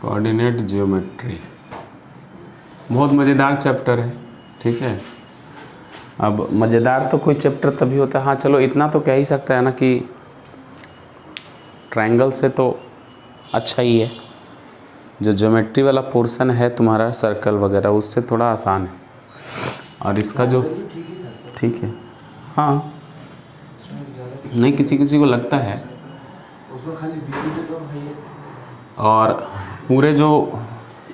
Coordinate geometry बहुत मज़ेदार chapter है, ठीक है। अब मज़ेदार तो कोई चैप्टर तभी होता है, हाँ चलो इतना तो कह ही सकता है ना कि ट्रायंगल से तो अच्छा ही है। जो ज्योमेट्री वाला पोर्शन है तुम्हारा सर्कल वगैरह उससे थोड़ा आसान है, और इसका जो ठीक है, हाँ नहीं किसी किसी को लगता है। और पूरे जो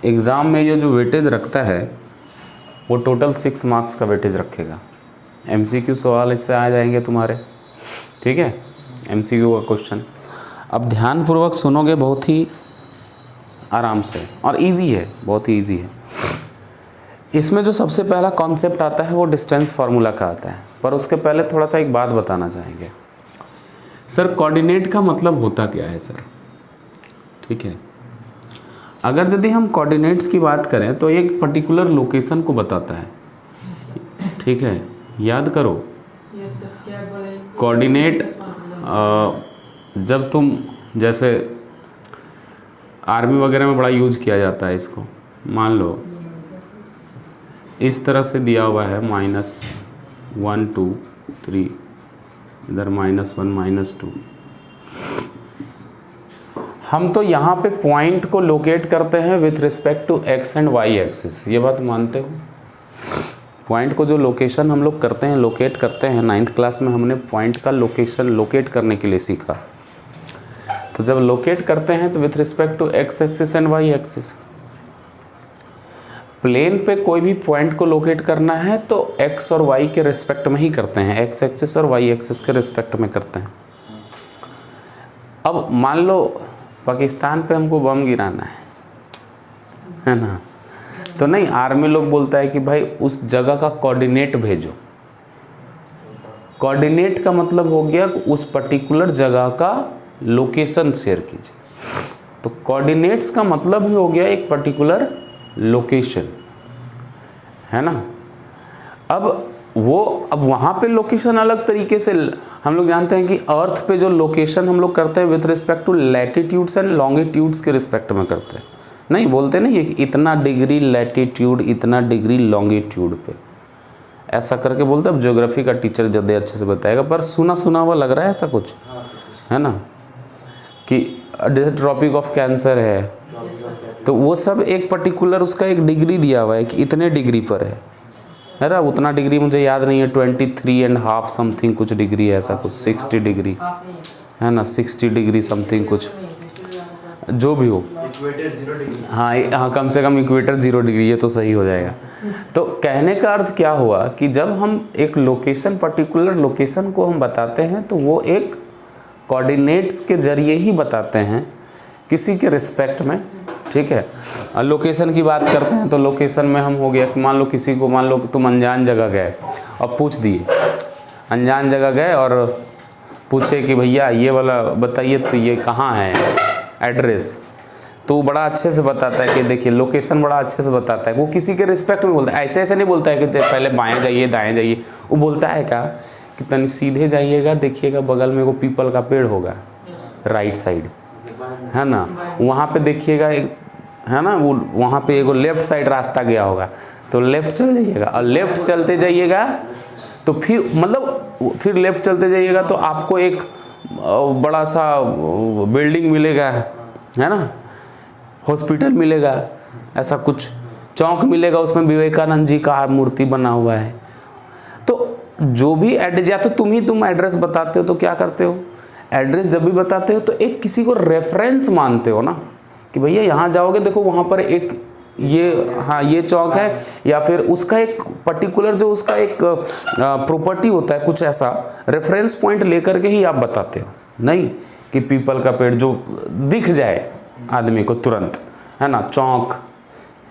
एग्ज़ाम में ये जो वेटेज रखता है वो टोटल 6 मार्क्स का वेटेज रखेगा। MCQ सवाल इससे आ जाएंगे तुम्हारे, ठीक है, MCQ का क्वेश्चन। अब ध्यानपूर्वक सुनोगे बहुत ही आराम से, और इजी है, बहुत ही इजी है। इसमें जो सबसे पहला कॉन्सेप्ट आता है वो डिस्टेंस फार्मूला का आता है, पर उसके पहले थोड़ा सा एक बात बताना चाहेंगे। सर कोऑर्डिनेट का मतलब होता क्या है सर, ठीक है। अगर यदि हम कोऑर्डिनेट्स की बात करें तो एक पर्टिकुलर लोकेशन को बताता है, ठीक है, याद करो। कोऑर्डिनेट जब तुम जैसे आर्मी वगैरह में बड़ा यूज किया जाता है इसको, मान लो इस तरह से दिया हुआ है -1 2 3, इधर -1 -2। हम तो यहाँ पे पॉइंट को लोकेट करते हैं with respect to x and y axis, ये बात मानते हो। पॉइंट को जो लोकेशन हम लोग करते हैं, लोकेट करते हैं, 9th क्लास में हमने पॉइंट का लोकेशन लोकेट करने के लिए सीखा। तो जब लोकेट करते हैं तो with respect to x axis and y axis, plane पे कोई भी पॉइंट को लोकेट करना है तो x और y के रिस्पेक्ट में ही करते हैं, x एक्सिस और y एक्सिस के रिस्पेक्ट में करते हैं। अब मान लो पाकिस्तान पे हमको बम गिराना है ना, तो नहीं, आर्मी लोग बोलता है कि भाई उस जगह का कोऑर्डिनेट भेजो। कोऑर्डिनेट का मतलब हो गया उस पर्टिकुलर जगह का लोकेशन शेयर कीजिए। तो कोऑर्डिनेट्स का मतलब ही हो गया एक पर्टिकुलर लोकेशन, है ना। अब वहाँ पे लोकेशन अलग तरीके से, हम लोग जानते हैं कि अर्थ पे जो लोकेशन हम लोग करते हैं with respect to latitudes and longitudes के रिस्पेक्ट में करते हैं। नहीं बोलते नहीं है कि इतना डिग्री लैटिट्यूड, इतना डिग्री लॉन्गिट्यूड पे, ऐसा करके बोलते। अब ज्योग्राफी का टीचर ज़्यादा अच्छे से बताएगा, पर सुना सुना हुआ लग रहा है ऐसा कुछ, है ना, कि जैसे ट्रॉपिक ऑफ कैंसर है तो वो सब एक पर्टिकुलर उसका एक डिग्री दिया हुआ है कि इतने डिग्री पर है ना। उतना डिग्री मुझे याद नहीं है, 23.5 समथिंग कुछ डिग्री है, ऐसा कुछ 60 डिग्री है ना, 60 डिग्री समथिंग कुछ, जो भी हो। हाँ, कम से कम इक्वेटर 0 डिग्री, ये तो सही हो जाएगा। तो कहने का अर्थ क्या हुआ कि जब हम एक लोकेशन, पर्टिकुलर लोकेशन को हम बताते हैं तो वो एक कोऑर्डिनेट्स के जरिए ही बताते हैं किसी के रिस्पेक्ट में, ठीक है। और लोकेशन की बात करते हैं तो लोकेशन में हम हो गया कि मान लो किसी को, मान लो तुम अनजान जगह गए और पूछ दिए, अनजान जगह गए और पूछे कि भैया ये वाला बताइए तो ये कहाँ है एड्रेस, तो वो बड़ा अच्छे से बताता है कि देखिए लोकेशन बड़ा अच्छे से बताता है। वो किसी के रिस्पेक्ट में बोलता है, ऐसे ऐसे नहीं बोलता है कि पहले बाएँ जाइए दाएँ जाइए। वो बोलता है क्या कि तनी सीधे जाइएगा, देखिएगा बगल में वो पीपल का पेड़ होगा राइट साइड, है ना, वहाँ पे देखिएगा एक, है ना, वो वहाँ पे एगो लेफ़्ट साइड रास्ता गया होगा तो लेफ़्ट चल जाइएगा, और लेफ़्ट चलते जाइएगा तो फिर मतलब फिर लेफ़्ट चलते जाइएगा तो आपको एक बड़ा सा बिल्डिंग मिलेगा, है ना, हॉस्पिटल मिलेगा, ऐसा कुछ चौक मिलेगा, उसमें विवेकानंद जी का मूर्ति बना हुआ है। तो जो भी एड्रेस, या तो तुम एड्रेस बताते हो तो क्या करते हो, एड्रेस जब भी बताते हो तो एक किसी को रेफरेंस मानते हो ना, कि भैया यहाँ जाओगे देखो वहाँ पर एक ये, हाँ ये चौक है, या फिर उसका एक पर्टिकुलर जो उसका एक प्रॉपर्टी होता है, कुछ ऐसा रेफरेंस पॉइंट लेकर के ही आप बताते हो। नहीं कि पीपल का पेड़ जो दिख जाए आदमी को तुरंत, है ना, चौक,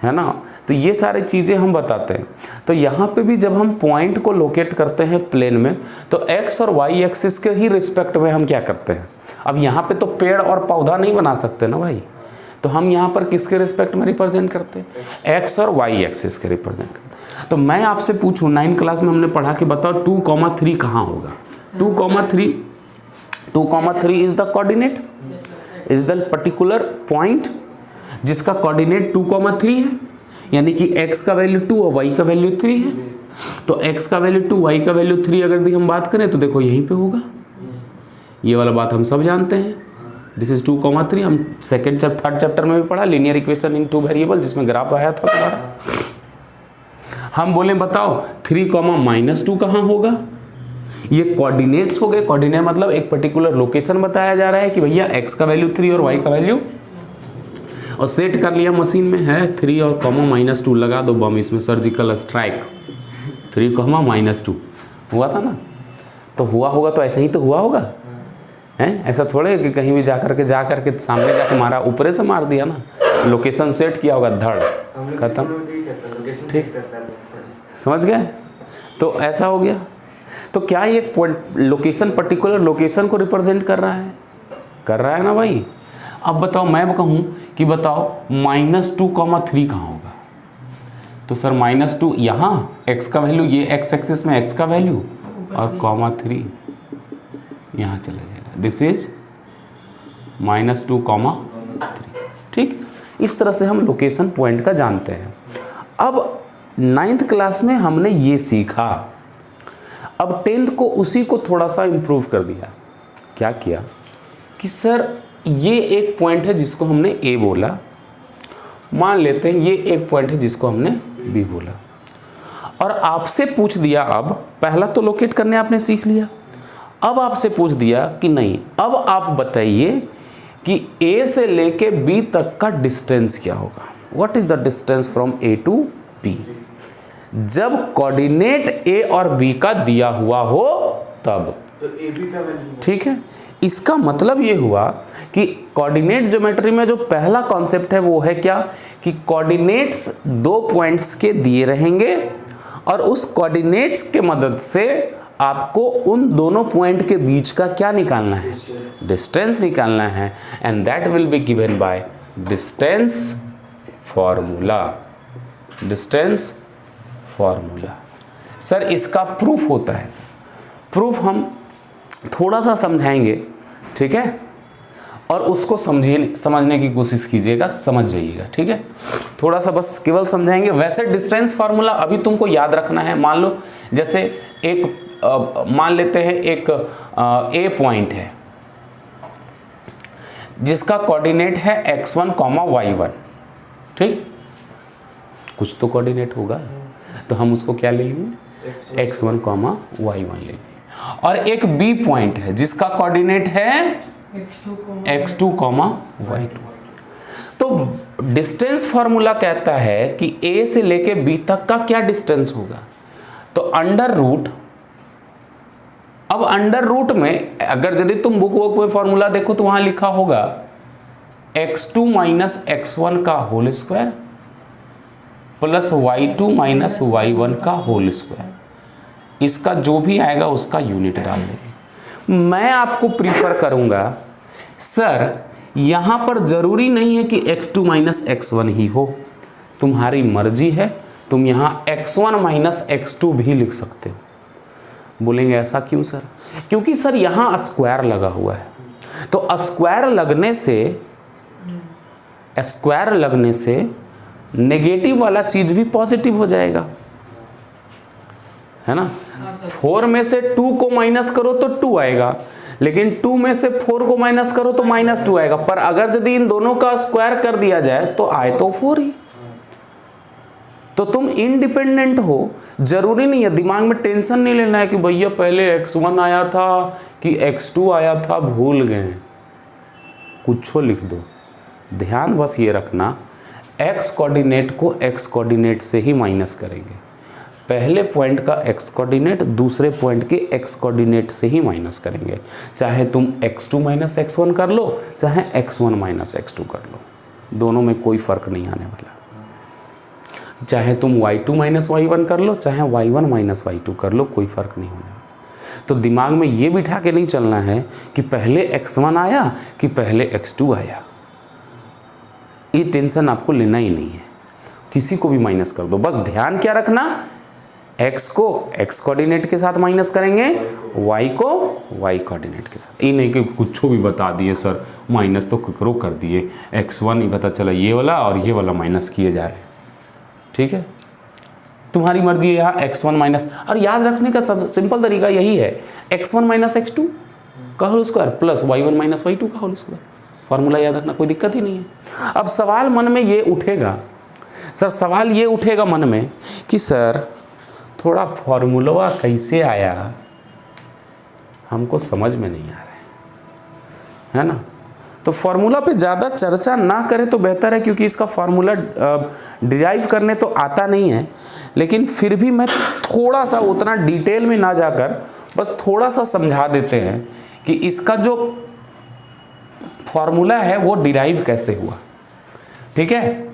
है ना, तो ये सारी चीज़ें हम बताते हैं। तो यहाँ पे भी जब हम पॉइंट को लोकेट करते हैं प्लेन में तो x और y एक्सिस के ही रिस्पेक्ट में हम क्या करते हैं। अब यहाँ पे तो पेड़ और पौधा नहीं बना सकते ना भाई, तो हम यहाँ पर किसके रिस्पेक्ट में रिप्रेजेंट करते हैं, एक्स और वाई एक्सिस के रिप्रेजेंट करते हैं। तो मैं आपसे पूछूं 9th क्लास में हमने पढ़ा कि बताओ 2,3 कहाँ होगा, 2,3 is the coordinate, is the particular point जिसका कोऑर्डिनेट 2,3 है, यानी कि x का वैल्यू 2 और y का वैल्यू 3 है। तो x का वैल्यू 2 y का वैल्यू 3 अगर दी हम बात करें तो देखो यहीं पे होगा, ये वाला बात हम सब जानते हैं। दिस इज 2,3, हम थर्ड चैप्टर में भी पढ़ा लीनियर इक्वेशन इन 2 वेरिएबल, जिसमें ग्राफ आया था तुम्हारा। हम बोले बताओ 3,-2 कहाँ होगा, ये कोऑर्डिनेट्स हो गए। कोऑर्डिनेट मतलब एक पर्टिकुलर लोकेशन बताया जा रहा है कि भैया x का वैल्यू 3 और y का वैल्यू, और सेट कर लिया मशीन में है 3 और -2 लगा दो बम इसमें, सर्जिकल स्ट्राइक 3,-2 हुआ था ना। तो हुआ होगा तो ऐसा ही तो हुआ होगा, हैं? ऐसा थोड़े कि कहीं भी जा करके सामने जाकर मारा, ऊपरे से मार दिया ना, लोकेशन सेट किया होगा, धड़ खत्म, ठीक, समझ गए। तो ऐसा हो गया। तो क्या ये लोकेशन पर्टिकुलर लोकेशन को रिप्रेजेंट कर रहा है ना भाई। अब बताओ, मैं कहूँ कि बताओ -2,3 कहाँ होगा, तो सर -2 यहाँ x का वैल्यू, ये x एक्सिस में x का वैल्यू, और ,3 यहाँ चला जाएगा। दिस इज -2,3, ठीक। इस तरह से हम लोकेशन पॉइंट का जानते हैं। अब 9th क्लास में हमने ये सीखा, अब 10th को उसी को थोड़ा सा इम्प्रूव कर दिया। क्या किया कि सर ये एक पॉइंट है जिसको हमने A बोला, मान लेते हैं ये एक पॉइंट है जिसको हमने B बोला, और आपसे पूछ दिया, अब पहला तो लोकेट करने आपने सीख लिया, अब आपसे पूछ दिया कि नहीं, अब आप बताइए कि A से लेके B तक का डिस्टेंस क्या होगा, what is the distance from A to B, जब कोऑर्डिनेट A और B का दिया हुआ हो तब, तो AB का वैल्यू, ठीक है। इसका मतलब ये हुआ कि कोऑर्डिनेट ज्योमेट्री में जो पहला कॉन्सेप्ट है वो है क्या, कि कोऑर्डिनेट्स 2 पॉइंट्स के दिए रहेंगे और उस कोऑर्डिनेट्स के मदद से आपको उन दोनों पॉइंट के बीच का क्या निकालना है, डिस्टेंस निकालना है, and that will be given by distance formula, distance formula. Sir इसका प्रूफ होता है, सर प्रूफ हम थोड़ा सा समझाएंगे, ठीक है, और उसको समझने की कोशिश कीजिएगा, समझ जाइएगा, ठीक है। थोड़ा सा बस केवल समझाएंगे। वैसे डिस्टेंस फार्मूला अभी तुमको याद रखना है। मान लो जैसे मान लेते हैं एक A पॉइंट है जिसका कोऑर्डिनेट है x1, y1, ठीक, कुछ तो कोऑर्डिनेट होगा, तो हम उसको क्या ले लेंगे, x1, y1 ले लेंगे। और एक B पॉइंट है जिसका कोऑर्डिनेट है x2, y2। तो डिस्टेंस फार्मूला कहता है कि A से लेके B तक का क्या डिस्टेंस होगा, तो अंडर रूट। अब अंडर रूट में अगर यदि तुम बुक में फार्मूला देखो तो वहां लिखा होगा x2 - x1 का whole square plus y2 - y1 का होल स्क्वायर। इसका जो भी आएगा उसका यूनिट डाल देंगे। मैं आपको प्रीफर करूंगा सर यहाँ पर ज़रूरी नहीं है कि x2 - x1 ही हो, तुम्हारी मर्जी है, तुम यहाँ x1 - x2 भी लिख सकते हो। बोलेंगे ऐसा क्यों सर, क्योंकि सर यहाँ स्क्वायर लगा हुआ है, तो स्क्वायर लगने से नेगेटिव वाला चीज़ भी पॉजिटिव हो जाएगा, है ना। 4 में से 2 को माइनस करो तो 2 आएगा, लेकिन 2 में से 4 को माइनस करो तो -2 आएगा। पर अगर यदि इन दोनों का स्क्वायर कर दिया जाए तो आए तो 4 ही। तो तुम इंडिपेंडेंट हो, जरूरी नहीं है, दिमाग में टेंशन नहीं लेना है कि भैया पहले x1 आया था कि x2 आया था, भूल गए, कुछ लिख दो। ध्यान बस ये रखना, x कोऑर्डिनेट को x कोऑर्डिनेट से ही माइनस करेंगे, पहले पॉइंट का x कोऑर्डिनेट दूसरे पॉइंट के x कोऑर्डिनेट से ही माइनस करेंगे। चाहे तुम x2 - x1 कर लो, चाहे x1 - x2 कर लो, दोनों में कोई फर्क नहीं आने वाला। चाहे तुम y2 - y1 कर लो, चाहे y1 - y2 कर लो, कोई फर्क नहीं होने वाला। तो दिमाग में ये बिठा के नहीं चलना है कि पहले x1 आया कि पहले x2 आया, ये टेंशन आपको लेना ही नहीं है, किसी को भी माइनस कर दो, बस ध्यान क्या रखना, x को x कोऑर्डिनेट के साथ माइनस करेंगे, y को y कोऑर्डिनेट के साथ। ये नहीं कि कुछ भी बता दिए सर, माइनस तो ककरो कर दिए, x1 ही पता चला ये वाला और ये वाला माइनस किए जा रहे हैं, ठीक है, तुम्हारी मर्जी है। यहाँ x1 माइनस, और याद रखने का सिंपल तरीका यही है, x1 माइनस x2 का whole square plus y1 minus y2 का होल स्क्वायर, फार्मूला याद रखना, कोई दिक्कत ही नहीं है। अब सवाल मन में ये उठेगा, सर सवाल ये उठेगा मन में कि सर थोड़ा फार्मूला कैसे आया, हमको समझ में नहीं आ रहा है ना। तो फार्मूला पे ज़्यादा चर्चा ना करें तो बेहतर है, क्योंकि इसका फार्मूला डिराइव करने तो आता नहीं है, लेकिन फिर भी मैं थोड़ा सा उतना डिटेल में ना जाकर बस थोड़ा सा समझा देते हैं कि इसका जो फार्मूला है वो डिराइव कैसे हुआ, ठीक है।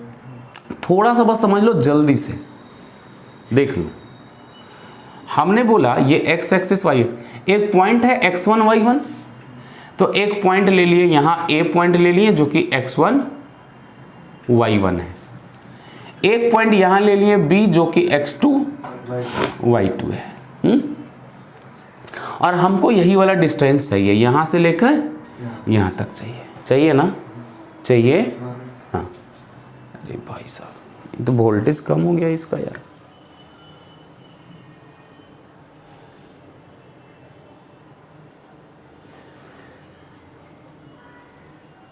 थोड़ा सा बस समझ लो, जल्दी से देख लो। हमने बोला ये x एक्सिस y, एक पॉइंट है x1 y1, तो एक पॉइंट ले लिए यहाँ a पॉइंट ले लिए जो कि x1 y1 है, एक पॉइंट यहाँ ले लिए b जो कि x2 y2 है। और हमको यही वाला डिस्टेंस चाहिए, यहाँ से लेकर यहाँ तक चाहिए, चाहिए ना, चाहिए, हाँ। अरे भाई साहब, ये तो वोल्टेज कम हो गया इसका यार।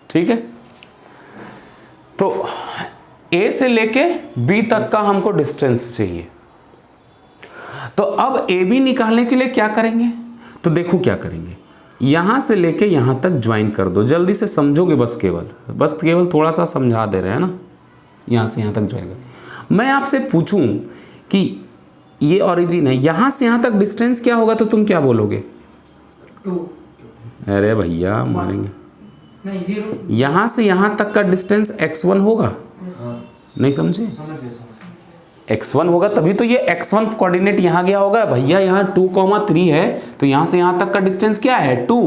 ठीक है, तो A से लेके B तक का हमको डिस्टेंस चाहिए। तो अब AB निकालने के लिए क्या करेंगे, तो देखो क्या करेंगे, यहाँ से लेके यहाँ तक ज्वाइन कर दो, जल्दी से समझोगे, बस केवल थोड़ा सा समझा दे रहे हैं ना, यहाँ से यहाँ तक ज्वाइन कर। मैं आपसे पूछूं कि ये ओरिजिन है, यहाँ से यहाँ तक डिस्टेंस क्या होगा, तो तुम क्या बोलोगे? 2। अरे भैया मारेंगे, यहाँ से यहाँ तक का डिस्टेंस x1 होगा, नहीं समझे? x1 होगा, तभी तो ये x1 कोऑर्डिनेट यहाँ गया होगा भैया, यहाँ 2,3 है, तो यहाँ से यहाँ तक का डिस्टेंस क्या है 2,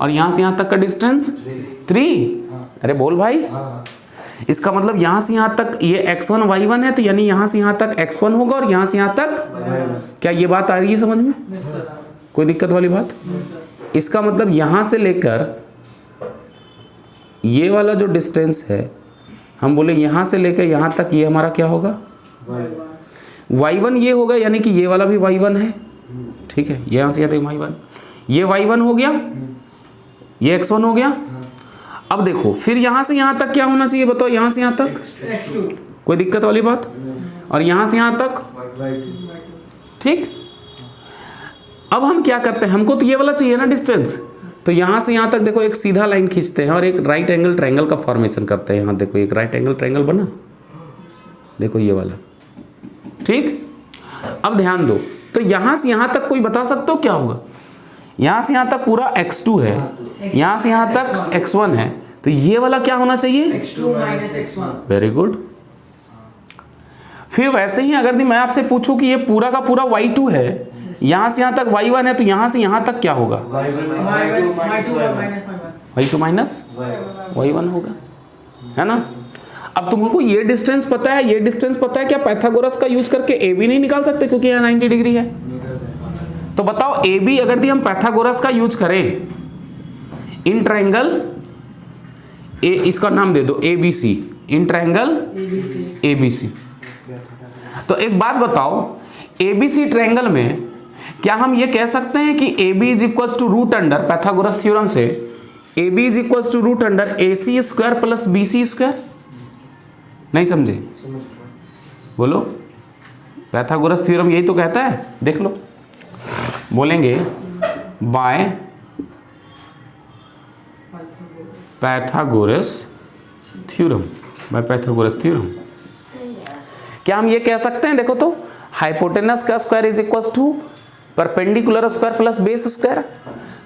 और यहाँ से यहाँ तक का डिस्टेंस 3। अरे बोल भाई, इसका मतलब यहाँ से यहाँ तक ये x1 y1 है, तो यानी यहाँ से यहाँ तक x1 होगा और यहाँ से यहाँ तक, क्या ये बात आ रही है समझ में? कोई दिक्कत वाली बात? इसका मतलब यहाँ से लेकर ये वाला जो डिस्टेंस है, हम बोले यहाँ से लेकर यहाँ तक, ये हमारा क्या होगा? y1 ये होगा, यानी कि ये वाला भी y1 है, ठीक है, यहाँ से यहाँ तक y1, ये y1 हो गया, ये x1 हो गया। अब देखो फिर यहाँ से यहाँ तक क्या होना चाहिए बताओ, यहाँ से यहाँ तक, कोई दिक्कत वाली बात? और यहाँ से यहाँ तक, ठीक। अब हम क्या करते हैं, हमको तो ये वाला चाहिए ना डिस्टेंस, तो यहाँ से यहाँ तक देखो एक सीधा लाइन खींचते हैं और एक राइट एंगल ट्रायंगल का फॉर्मेशन करते हैं। यहाँ देखो एक राइट एंगल ट्रायंगल बना, देखो ये वाला, ठीक। अब ध्यान दो, तो यहाँ से यहाँ तक कोई बता सकते हो क्या होगा? यहाँ से यहाँ तक पूरा x2 है, यहाँ से यहाँ तक x1 है, तो ये वाला क्या होना चाहिए? x2 minus x1। Very good. फिर वैसे ही अगर मैं आपसे पूछूं कि ये पूरा का पूरा y2 है, यहाँ से यहाँ तक y1 है, तो यहाँ से यहाँ तक क्या होगा? y2 माइनस y1 होगा, है ना। अब तुमको ये डिस्टेंस पता है, ये डिस्टेंस पता है, क्या पाइथागोरस का यूज करके ए बी नहीं निकाल सकते क्योंकि यहाँ 90 डिग्री है? तो बताओ ए बी अगर हम पाइथागोरस का यूज करें इन ट्रायंगल ए, इसका नाम दे दो A B C, in triangle A B C. तो एक बात बताओ, ए बी सी ट्रायंगल में क्या हम ये कह सकते हैं कि A B is equals to root under, Pythagoras theorem से A B is equals to root under A C square plus B C square? नहीं समझे? बोलो, पाइथागोरस थ्योरम यही तो कहता है, देख लो। बोलेंगे by Pythagoras theorem, by Pythagoras theorem क्या हम ये कह सकते हैं? देखो तो, हाइपोटेनस का square is equals to perpendicular square plus base square.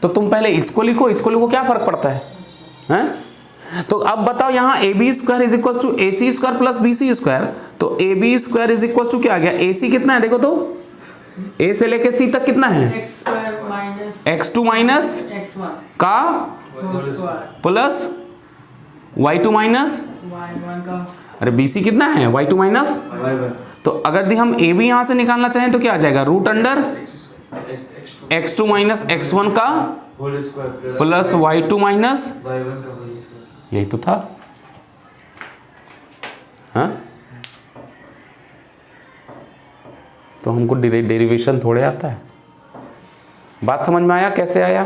तो तुम पहले इसको लिखो, इसको लिखो, क्या फर्क पड़ता है, हैं? तो अब बताओ, यहाँ A B square is equal to A C square plus B C square, तो A B square is equal to क्या आ गया? ए सी कितना है देखो तो, ए से लेके सी तक कितना है? x2 माइनस x1 का प्लस y2 माइनस, y1 का अरे BC कितना है y2 माइनस, तो अगर दी हम AB यहाँ से निकालना चाहें तो क्या आ जाएगा, root under x2 minus x1 का whole square plus y2 minus, y1 का होल स्क्वायर। यही तो था। हाँ, तो हमको डेरिवेशन थोड़े आता है। बात समझ में आया कैसे आया?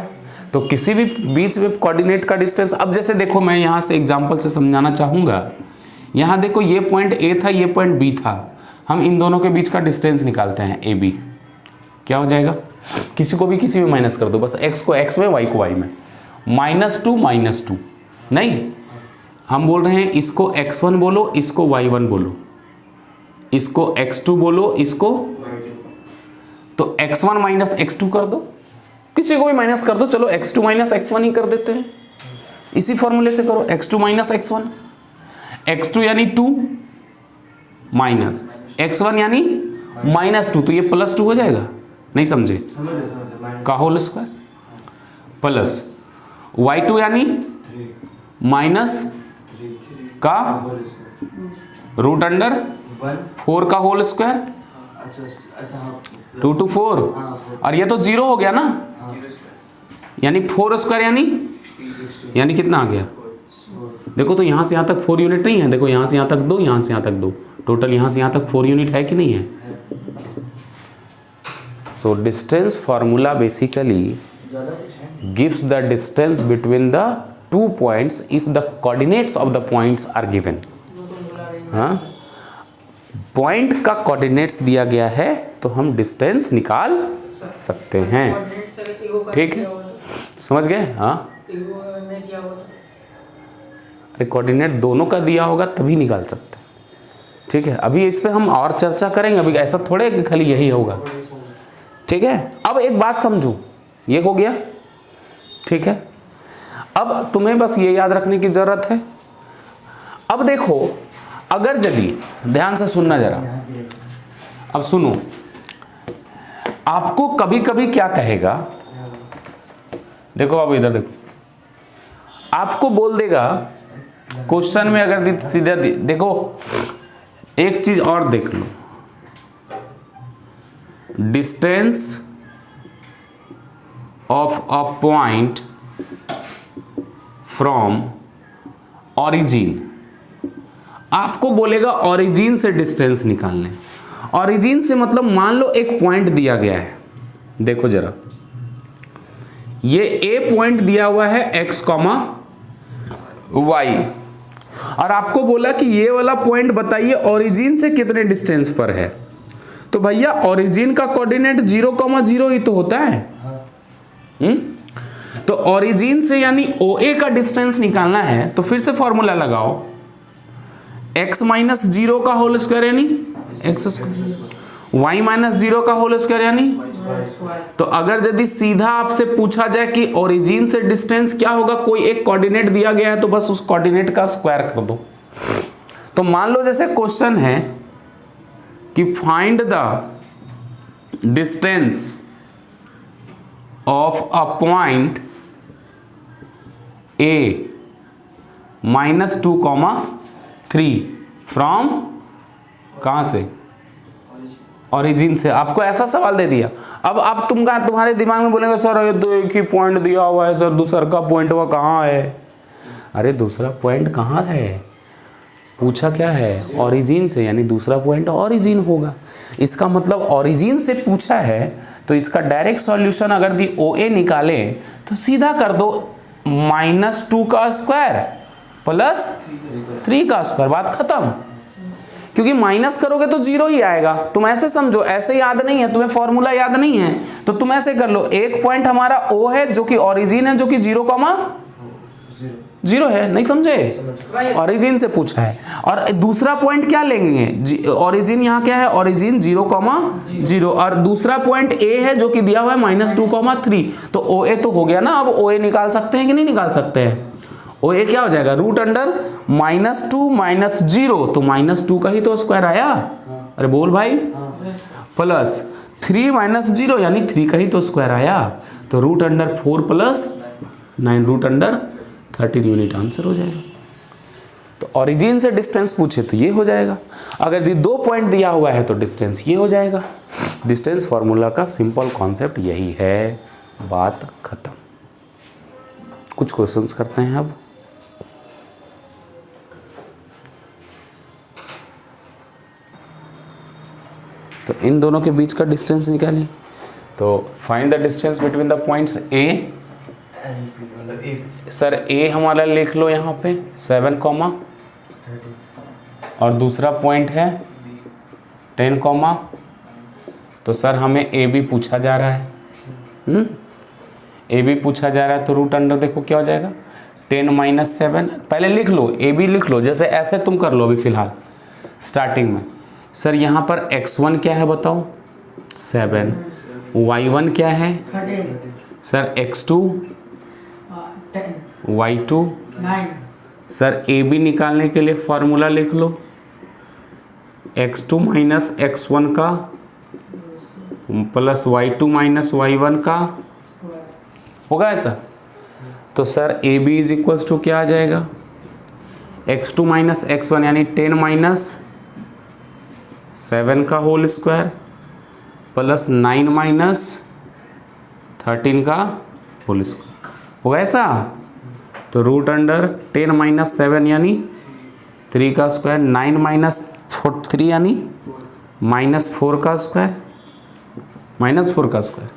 तो किसी भी बीच में कोऑर्डिनेट का डिस्टेंस, अब जैसे देखो मैं यहाँ से एग्जांपल से समझाना चाहूँगा। यहाँ देखो ये पॉइंट A था, ये पॉइंट B था, हम इन दोनों के बीच का डिस्टेंस निकालते हैं AB। क्या हो जाएगा, किसी को भी किसी में माइनस कर दो, बस x को x में y को y में, -2 नहीं, हम बोल रहे हैं इसको x1 बोलो, इसको y1 बोलो, इसको x2 बोलो, इसको, तो x1 माइनस x2 कर दो, किसी को भी माइनस कर दो, चलो x2 माइनस x1 ही कर देते हैं, इसी फॉर्मूले से करो, x2 माइनस x1, x2 यानी 2 माइनस x1 यानी -2, तो ये +2 हो जाएगा, नहीं समझे, का होल स्क्वायर प्लस y2 यानी माइनस का रूट अंडर 4 का होल स्क्वायर, 2 to 4, और ये तो 0 हो गया ना, यानी 4 स्क्वायर यानी कितना आ गया, देखो तो यहाँ से यहाँ तक 4 यूनिट नहीं है, देखो यहाँ से यहाँ तक 2, यहाँ से यहाँ तक 2, टोटल यहाँ से यहाँ तक 4 यूनिट है कि नहीं है। So distance formula basically gives the distance between the 2 points if the coordinates of the points are given. हाँ, पॉइंट का कोऑर्डिनेट्स दिया गया है तो हम डिस्टेंस निकाल सकते हैं। ठीक है, समझ गए? हाँ, अरे कोऑर्डिनेट दोनों का दिया होगा तभी निकाल सकते हैं। ठीक है, अभी इस पे हम और चर्चा करेंगे, अभी ऐसा थोड़े कि खाली यही होगा। ठीक है, अब एक बात समझो, ये हो गया। ठीक है, अब तुम्हें बस ये याद रखने की जरूरत है। अब देखो, अगर यदि, ध्यान से सुनना जरा, अब सुनो, आपको कभी कभी क्या कहेगा, देखो अब इधर देखो, आपको बोल देगा क्वेश्चन में, अगर सीधा देखो, एक चीज और देख लो, distance of a point from origin, आपको बोलेगा ऑरिजिन से डिस्टेंस निकालने। ऑरिजिन से मतलब मान लो एक पॉइंट दिया गया है, देखो जरा, ये ए पॉइंट दिया हुआ है x, y, और आपको बोला कि ये वाला पॉइंट बताइए ऑरिजिन से कितने डिस्टेंस पर है। तो भैया ऑरिजिन का कोऑर्डिनेट 0,0 ही तो होता है। तो ऑरिजिन से यानी OA का डिस्टेंस निकालना है, तो फिर से फॉर्मूला लगाओ, x माइनस 0 का होल स्क्वायर यानी x स्क्वायर, y माइनस 0 का होल स्क्वायर यानी। तो अगर यदि सीधा आपसे पूछा जाए कि ओरिजिन से डिस्टेंस क्या होगा, कोई एक कोऑर्डिनेट दिया गया है, तो बस उस कोऑर्डिनेट का स्क्वायर कर दो। तो मान लो जैसे क्वेश्चन है कि find the distance of a point A -2,3 from, कहां से, ओरिजिन से। आपको ऐसा सवाल दे दिया, अब आप तुम्हारे दिमाग में बोलेंगे सर ये तो एक ही पॉइंट दिया हुआ है सर, दूसरा का पॉइंट वह कहाँ है। अरे दूसरा पॉइंट कहाँ है, पूछा क्या है, ओरिजिन से, यानी दूसरा पॉइंट ओरिजिन होगा। इसका मतलब ओरिजिन से पूछा है, तो इसका डायरेक्ट सॉल्यूशन अगर दी OA निकाले तो सीधा कर दो -2 का स्क्वायर प्लस 3 का स्क्वायर, बात खत्म। क्योंकि माइनस करोगे तो 0 ही आएगा। तुम ऐसे समझो, ऐसे याद नहीं है, तुम्हें फॉर्मूला याद नहीं है, तो तुम ऐसे कर लो, एक पॉइंट हमारा O है जो कि ओरिजिन है, जो कि 0,0 है, नहीं समझे, ओरिजिन से पूछा है। और दूसरा पॉइंट क्या लेंगे, ओरिजिन यहाँ क्या है, ओरिजिन 0,0, और दूसरा पॉइंट A है जो कि दिया हुआ है -2,3, तो OA तो हो गया ना। अब OA निकाल सकते हैं कि नहीं निकाल सकते हैं, OA क्या हो जाएगा, रूट अंडर -2 - 0, तो -2 का ही तो स्क्वायर आया। अरे बोल भाई, प्लस 3 - 0 यानी 3 का ही तो स्क्वायर आया, तो root under 4 + 9, root under 13 unit answer हो जाएगा। तो ओरिजिन से डिस्टेंस पूछे तो ये हो जाएगा, अगर ये 2 पॉइंट दिया हुआ है तो डिस्टेंस ये हो जाएगा। डिस्टेंस फार्मूला का सिंपल कॉन्सेप्ट यही है, बात खत्म। कुछ क्वेश्चंस करते हैं अब। तो इन दोनों के बीच का डिस्टेंस निकालिए। तो find the distance between the points A. And B मतलब ए सर ए हमारा लिख लो यहाँ पे 7, और दूसरा पॉइंट है 10, तो सर हमें ए बी पूछा जा रहा है। ए बी पूछा जा रहा है, तो रूट अंडर देखो क्या हो जाएगा 10 - 7। पहले लिख लो, ए बी लिख लो, जैसे ऐसे तुम कर लो अभी फिलहाल स्टार्टिंग में। सर यहाँ पर x1 क्या है बताओ 7, y1 क्या है 13, sir x2, 10, y2। 9, sir A B निकालने के लिए फॉर्मूला लिख लो, x2 - x1 का प्लस y2 - y1 का, होगा ऐसा। तो sir A B is equals to क्या आ जाएगा x2 - x1 यानी 10 - 7 का होल स्क्वायर प्लस 9 - 13 का होल स्क्वायर, होगा ऐसा। तो रूट अंडर 10 - 7 यानी 3 का स्क्वायर, 9 - 3 यानी -4 का स्क्वायर, -4 का स्क्वायर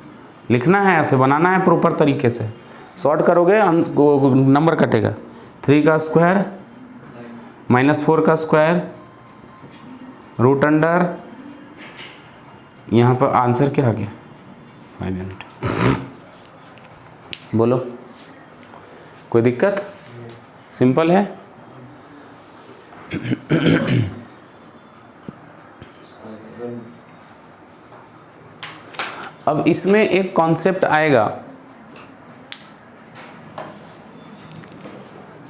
लिखना है, ऐसे बनाना है प्रॉपर तरीके से। शॉर्ट करोगे नंबर कटेगा। 3 का स्क्वायर -4 का स्क्वायर रूट अंडर, यहाँ पर आंसर क्या आ गया 5 यूनिट। बोलो कोई दिक्कत? सिंपल है। अब इसमें एक कॉन्सेप्ट आएगा,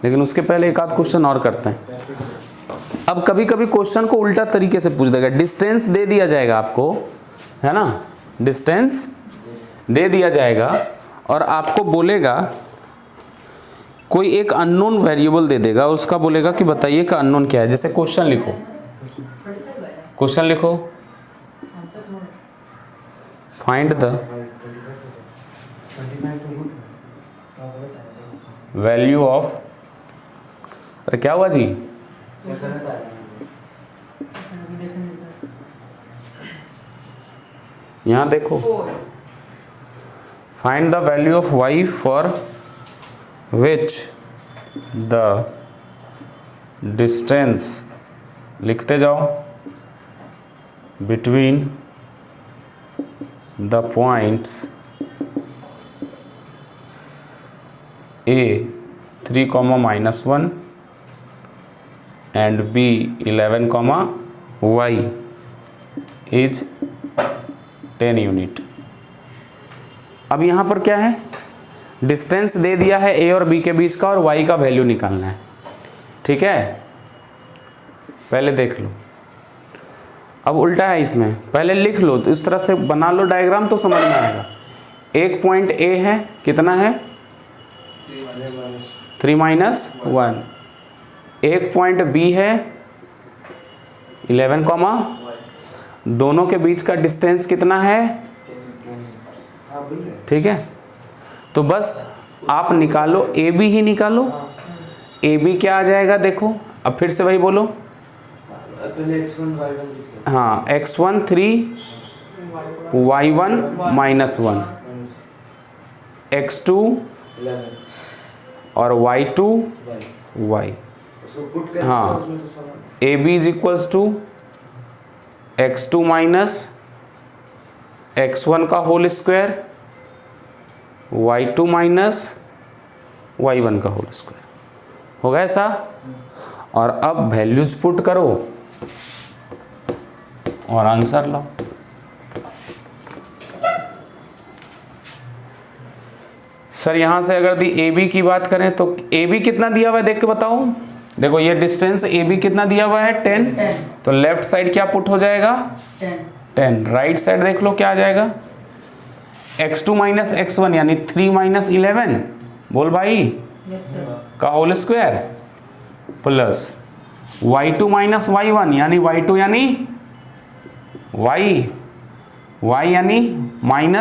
लेकिन उसके पहले एक आध क्वेश्चन और करते हैं। अब कभी कभी क्वेश्चन को उल्टा तरीके से पूछ देगा। डिस्टेंस दे दिया जाएगा आपको, है ना, डिस्टेंस दे दिया जाएगा और आपको बोलेगा कोई एक अननोन वेरिएबल दे देगा, उसका बोलेगा कि बताइए का अननोन क्या है। जैसे क्वेश्चन लिखो, क्वेश्चन लिखो, फाइंड द वैल्यू ऑफ, अरे क्या हुआ जी, यहाँ देखो, find the value of y for which the distance, लिखते जाओ, between the points a 3, -1 and b 11, y is 10 unit. अब यहाँ पर क्या है, डिस्टेंस दे दिया है a और b के बीच का और y का वैल्यू निकालना है। ठीक है, पहले देख लो। अब उल्टा है इसमें, पहले लिख लो, तो इस तरह से बना लो डायग्राम तो समझ में आएगा। एक पॉइंट a है, कितना है 3 - 1, एक पॉइंट b है 11, दोनों के बीच का डिस्टेंस कितना है, ठीक है। तो बस आप निकालो, ए बी ही निकालो। ए बी क्या आ जाएगा देखो, अब फिर से वही बोलो, पहले x1 y1 लिख लो। हाँ x1 3 y1 -1 x2 11 और y2 y y, उसको पुट कर हाँ। उसमें तो सारा A B is equals to x2 - x1 का होल स्क्वायर, y2 - y1 का होल स्क्वायर, होगा ऐसा। और अब वैल्यूज पुट करो और आंसर लो। सर यहाँ से अगर दी ए बी की बात करें तो ए बी कितना दिया हुआ है देख के बताओ। देखो ये डिस्टेंस ए बी कितना दिया हुआ है 10, 10, तो लेफ्ट साइड क्या पुट हो जाएगा 10, 10, राइट साइड देख लो क्या आ जाएगा x2 - x1 यानी 3 - 11, बोल भाई yes sir, का whole square plus y2 minus y1 यानी y2 यानी y यानी -1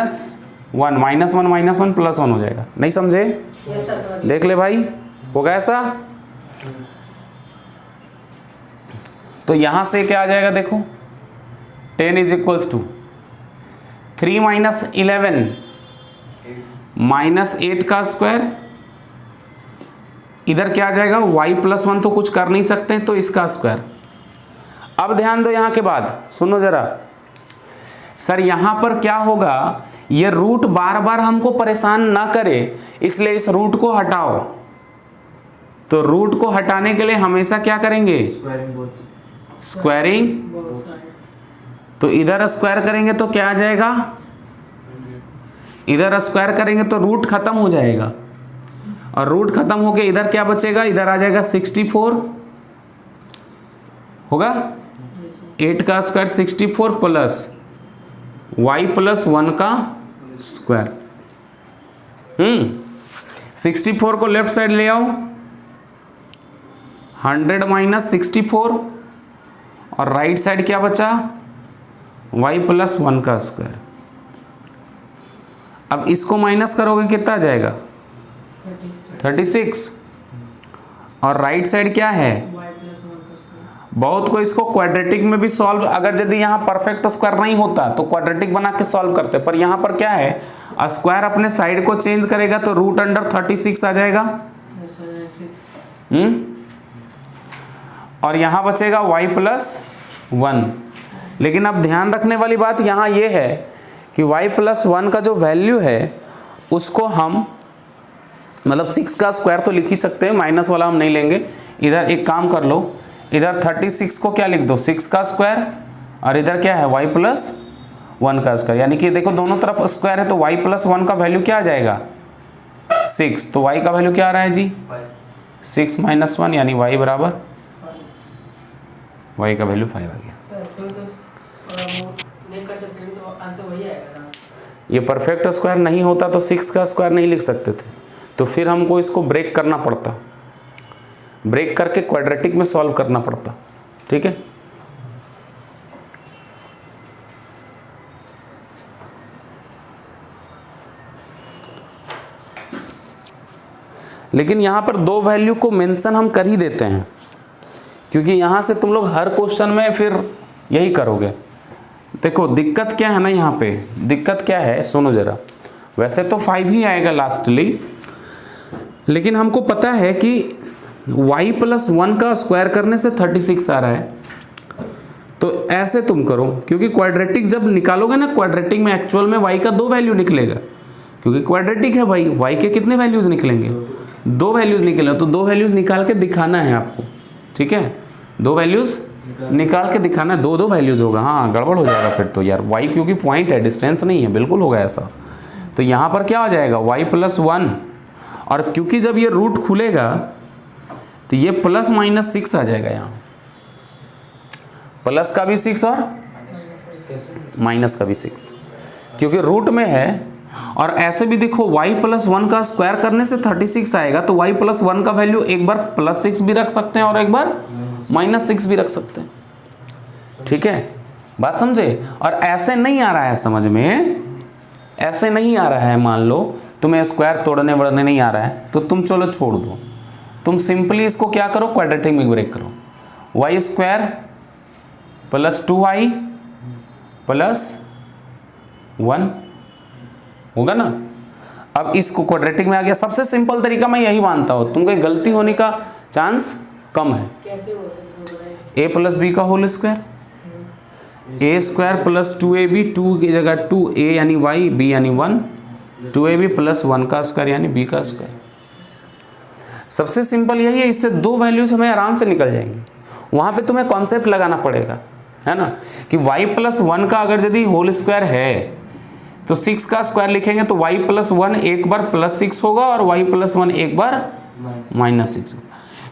-1 +1 हो जाएगा। नहीं समझे? Yes sir, समझ गए। देख ले भाई, होगा ऐसा। तो यहां से क्या आ जाएगा देखो, 10 = 3 - 11 -8 का स्क्वायर, इधर क्या आ जाएगा y + 1 तो कुछ कर नहीं सकते तो इसका स्क्वायर। अब ध्यान दो यहां के बाद, सुनो जरा सर, यहां पर क्या होगा, ये रूट बार बार हमको परेशान ना करे, इसलिए इस रूट को हटाओ। तो रूट को हटाने के लिए हमेशा क्या करेंगे, स्क्वायरिंग बोथ स्क्वायरिंग। बहुत सारे। तो इधर स्क्वायर करेंगे तो क्या आ जाएगा, इधर स्क्वायर करेंगे तो रूट खत्म हो जाएगा, और रूट खत्म होके इधर क्या बचेगा, इधर आ जाएगा 64 होगा। 8 का स्क्वायर 64 प्लस y + 1 का स्क्वायर। 64 को लेफ्ट साइड ले आओ, 100 - 64 और राइट साइड क्या बचा, y + 1 का स्क्वायर। अब इसको माइनस करोगे कितना आ जाएगा, 36, और राइट साइड क्या है, y + 1 का स्क्वायर। बहुत को इसको क्वाड्रेटिक में भी सॉल्व, अगर यदि यहाँ परफेक्ट स्क्वायर नहीं होता तो क्वाड्रेटिक बना के सॉल्व करते, पर यहाँ पर क्या है, स्क्वायर अपने साइड को चेंज करेगा तो √36 आ जाएगा। Yes sir, 6। और यहाँ बचेगा y + 1। लेकिन अब ध्यान रखने वाली बात यहाँ ये है कि y + 1 का जो वैल्यू है उसको हम मतलब 6 का स्क्वायर तो लिख ही सकते हैं, माइनस वाला हम नहीं लेंगे। इधर एक काम कर लो, इधर 36 को क्या लिख दो, 6 का स्क्वायर, और इधर क्या है y + 1 का स्क्वायर, यानी कि देखो दोनों तरफ स्क्वायर है तो y + 1 का वैल्यू क्या आ जाएगा, 6। तो y का वैल्यू क्या आ रहा है जी, 6 - 1 यानी y बराबर, y का वैल्यू 5 आ गया। सर ऐसे तो वो देख कर तो फिर तो आंसर वही आएगा ना। ये परफेक्ट स्क्वायर नहीं होता तो 6 का स्क्वायर नहीं लिख सकते थे, तो फिर हमको इसको ब्रेक करना पड़ता, ब्रेक करके क्वाड्रेटिक में सॉल्व करना पड़ता। ठीक है, लेकिन यहाँ पर दो वैल्यू को मेंशन हम कर ही देते हैं, क्योंकि यहाँ से तुम लोग हर क्वेश्चन में फिर यही करोगे। देखो दिक्कत क्या है ना, यहाँ पे दिक्कत क्या है, सुनो जरा, वैसे तो 5 ही आएगा लास्टली, लेकिन हमको पता है कि y + 1 का स्क्वायर करने से 36 आ रहा है। तो ऐसे तुम करो, क्योंकि क्वाड्रेटिक जब निकालोगे ना, क्वाड्रेटिक में एक्चुअल में y का 2 वैल्यू निकलेगा, क्योंकि क्वाड्रेटिक है भाई, y के कितने वैल्यूज निकलेंगे, 2 वैल्यूज निकलेगा। तो 2 वैल्यूज निकाल के दिखाना है आपको, ठीक है, 2 वैल्यूज निकाल के दिखाना, 2 वैल्यूज होगा। हाँ गड़बड़ हो जाएगा फिर तो यार, y क्योंकि पॉइंट है, डिस्टेंस नहीं है, बिल्कुल होगा ऐसा। तो यहाँ पर क्या हो जाएगा, y + 1, और क्योंकि जब ये रूट खुलेगा तो ये +- 6 आ जाएगा, यहाँ प्लस का भी 6 और माइनस का भी 6, क्योंकि रूट में है। और ऐसे भी देखो y + 1 का स्क्वायर करने से 36 आएगा, तो y + 1 का वैल्यू एक बार +6 भी रख सकते हैं और एक बार -6 भी रख सकते हैं। ठीक है, बात समझे। और ऐसे नहीं आ रहा है समझ में, ऐसे नहीं आ रहा है, मान लो तुम्हें स्क्वायर तोड़ने वड़ने नहीं आ रहा है, तो तुम चलो छोड़ दो, तुम सिंपली इसको क्या करो, क्वाड्रेटिक में ब्रेक करो, y² + 2y + 1 होगा ना। अब इसको क्वाड्रेटिक में आ गया, सबसे सिंपल तरीका मैं यही मानता हूँ, तुमको गलती होने का चांस कम है। कैसे हो सकता है? a + b का होल स्क्वायर, a² + 2ab, 2 की जगह 2a यानी y, b यानी 1, 2ab + 1 का स्क्वायर यानी b का स्क्वायर। सबसे सिंपल यही है, इससे 2 वैल्यूज हमें आराम से निकल जाएंगी। वहाँ पे तुम्हें कॉन्सेप्ट लगाना पड़ेगा, है ना, कि y + 1 का अगर यदि होल स्क्वायर है तो 6 का स्क्वायर लिखेंगे तो y + 1 एक बार +6 होगा और y + 1 एक बार -6,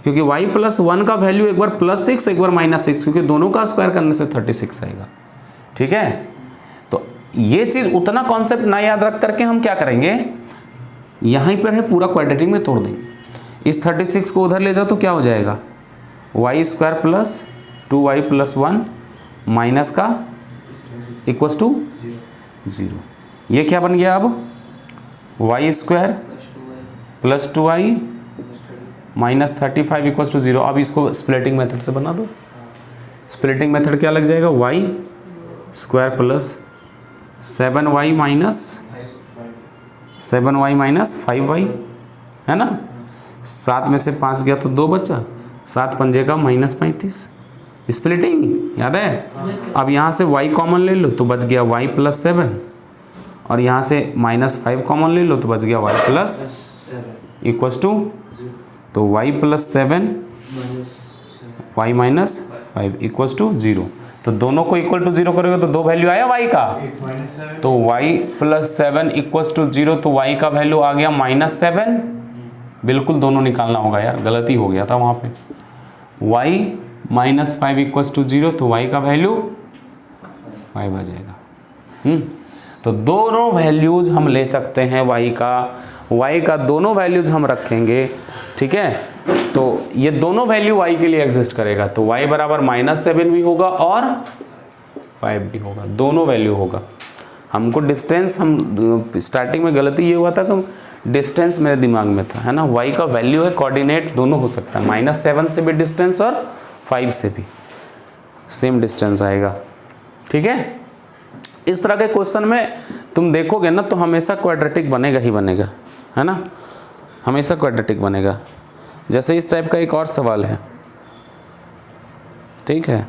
क्योंकि y + 1 का वैल्यू एक बार +6 एक बार -6, क्योंकि दोनों का स्क्वायर करने से 36 आएगा। ठीक है, तो ये चीज़ उतना कॉन्सेप्ट ना याद रख करके हम क्या करेंगे, यहीं पर है पूरा क्वाड्रेटिक में तोड़ देंगे। इस 36 को उधर ले जाओ तो क्या हो जाएगा, Y square plus 2y plus 1 minus का इक्वस टू 0। ये क्या बन गया अब? Y square plus 2y minus 35 equals to 0। अब इसको स्प्लिटिंग मेथड से बना दो। स्प्लिटिंग मेथड क्या लग जाएगा? Y square plus 7y minus 5y, है ना। 7 में से 5 गया तो 2 बचा, 7 पंजे का -35। स्प्लिटिंग याद है? अब यहाँ से y कॉमन ले लो तो बच गया y प्लस 7, और यहाँ से -5 कॉमन ले लो तो बच गया y प्लस इक्वस टू, तो y plus 7 y minus 5 equals to 0। तो दोनों को इक्वल टू 0 करोगे तो 2 वैल्यू आया y का, तो y प्लस 7 इक्वस टू 0, तो y का वैल्यू आ गया -7। बिल्कुल दोनों निकालना होगा यार, गलती हो गया था वहाँ पे। y माइनस 5 इक्वस टू 0, तो y का वैल्यू 5 आ जाएगा। तो दोनों वैल्यूज हम ले सकते हैं y का दोनों वैल्यूज हम रखेंगे, ठीक है। तो ये दोनों वैल्यू y के लिए एग्जिस्ट करेगा, तो y बराबर -7 भी होगा और 5 भी होगा, दोनों वैल्यू होगा। हमको डिस्टेंस, हम स्टार्टिंग में गलती ये हुआ था कि डिस्टेंस मेरे दिमाग में था, है ना। y का वैल्यू है, कोऑर्डिनेट दोनों हो सकता है, -7 से भी डिस्टेंस और 5 से भी सेम डिस्टेंस आएगा, ठीक है। इस तरह के क्वेश्चन में तुम देखोगे ना तो हमेशा क्वाड्रेटिक बनेगा ही बनेगा, है ना, हमेशा क्वाड्रेटिक बनेगा। जैसे इस टाइप का एक और सवाल है, ठीक है।